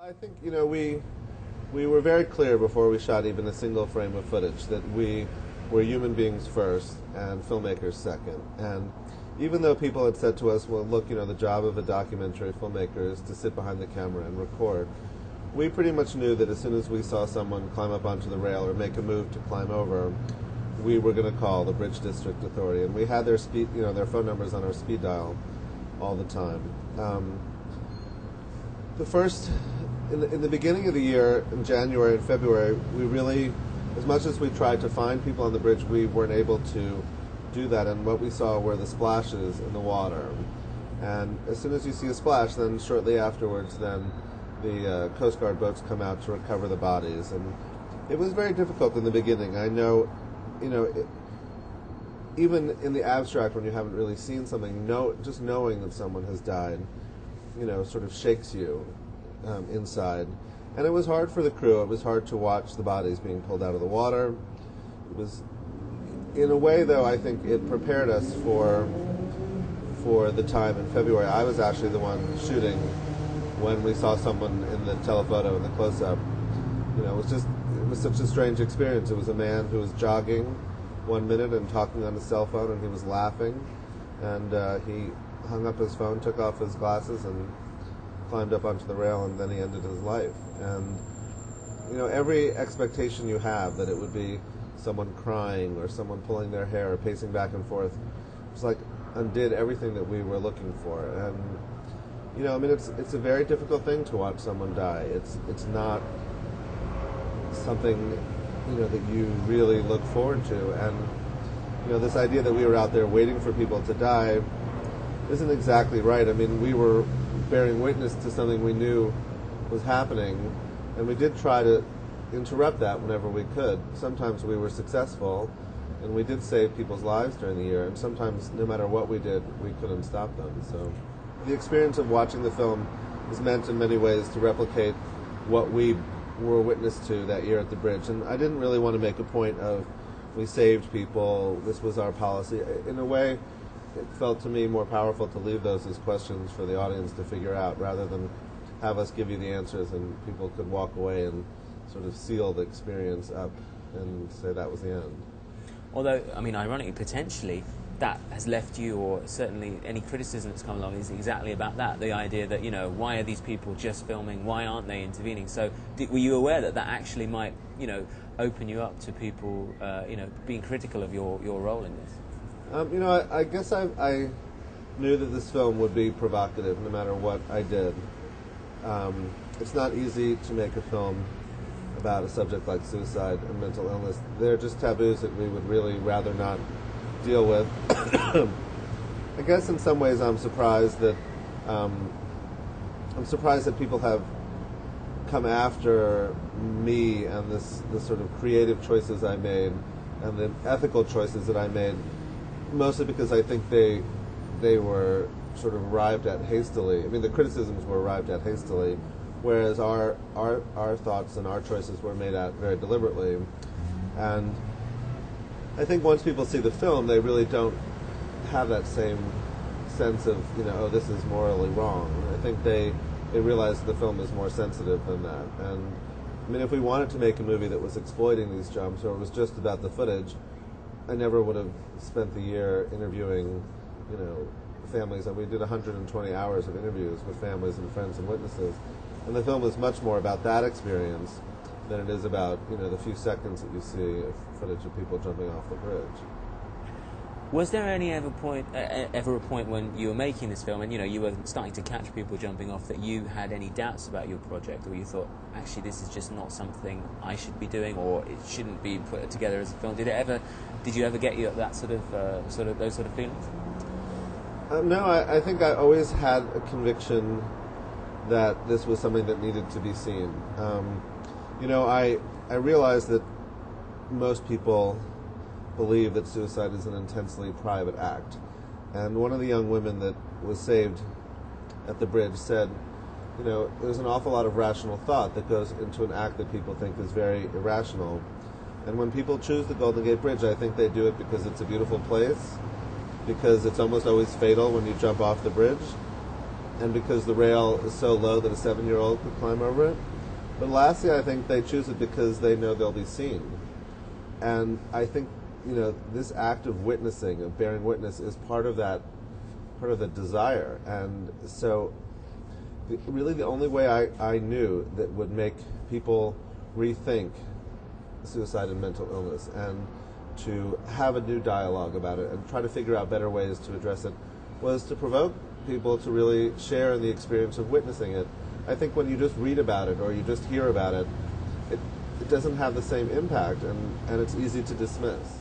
I think, we were very clear before we shot even a single frame of footage that we were human beings first and filmmakers second. And even though people had said to us, well, look, the job of a documentary filmmaker is to sit behind the camera and record, we pretty much knew that as soon as we saw someone climb up onto the rail or make a move to climb over, we were going to call the Bridge District Authority. And we had their their phone numbers on our speed dial all the time. In the beginning of the year, in January and February, we really, as much as we tried to find people on the bridge, we weren't able to do that. And what we saw were the splashes in the water. And as soon as you see a splash, then shortly afterwards, then the Coast Guard boats come out to recover the bodies. And it was very difficult in the beginning. I know, even in the abstract, when you haven't really seen something, just knowing that someone has died, sort of shakes you inside. And it was hard for the crew. It was hard to watch the bodies being pulled out of the water. It was, in a way, though, I think it prepared us for the time in February. I was actually the one shooting when we saw someone in the telephoto, in the close-up. It was such a strange experience. It was a man who was jogging one minute and talking on his cell phone, and he was laughing. And he hung up his phone, took off his glasses, and climbed up onto the rail, and then he ended his life. And every expectation you have that it would be someone crying or someone pulling their hair or pacing back and forth, it's like undid everything that we were looking for. And it's a very difficult thing to watch someone die. It's not something that you really look forward to. And this idea that we were out there waiting for people to die isn't exactly right. I mean, we were bearing witness to something we knew was happening, and we did try to interrupt that whenever we could. Sometimes we were successful, and we did save people's lives during the year, and sometimes, no matter what we did, we couldn't stop them. So the experience of watching the film is meant in many ways to replicate what we were witness to that year at the bridge. And I didn't really want to make a point of, we saved people, this was our policy. In a way, it felt to me more powerful to leave those as questions for the audience to figure out, rather than have us give you the answers and people could walk away and sort of seal the experience up and say that was the end. Although, ironically, potentially, that has left you, or certainly any criticism that's come along, is exactly about that. The idea that, why are these people just filming? Why aren't they intervening? So were you aware that actually might, open you up to people, being critical of your role in this? I guess I knew that this film would be provocative no matter what I did. It's not easy to make a film about a subject like suicide and mental illness. They're just taboos that we would really rather not deal with. I guess in some ways I'm surprised that people have come after me and this sort of creative choices I made and the ethical choices that I made, mostly because I think they were sort of arrived at hastily. I mean, the criticisms were arrived at hastily, whereas our thoughts and our choices were made at very deliberately. And I think once people see the film, they really don't have that same sense of, this is morally wrong. I think they realize the film is more sensitive than that. And if we wanted to make a movie that was exploiting these jumps, or it was just about the footage, I never would have spent the year interviewing, families. And we did 120 hours of interviews with families and friends and witnesses. And the film is much more about that experience than it is about, the few seconds that you see of footage of people jumping off the bridge. Was there ever a point when you were making this film and, you were starting to catch people jumping off, that you had any doubts about your project, or you thought, actually, this is just not something I should be doing, or it shouldn't be put together as a film? Did you ever get you that sort of those sort of feelings? No, I think I always had a conviction that this was something that needed to be seen. I realized that most people believe that suicide is an intensely private act. And one of the young women that was saved at the bridge said, there's an awful lot of rational thought that goes into an act that people think is very irrational. And when people choose the Golden Gate Bridge, I think they do it because it's a beautiful place, because it's almost always fatal when you jump off the bridge, and because the rail is so low that a 7-year-old could climb over it. But lastly, I think they choose it because they know they'll be seen. And I think, this act of witnessing, of bearing witness, is part of the desire. And so really the only way I knew that would make people rethink suicide and mental illness and to have a new dialogue about it and try to figure out better ways to address it was to provoke people to really share in the experience of witnessing it. I think when you just read about it or you just hear about it, it doesn't have the same impact, and it's easy to dismiss.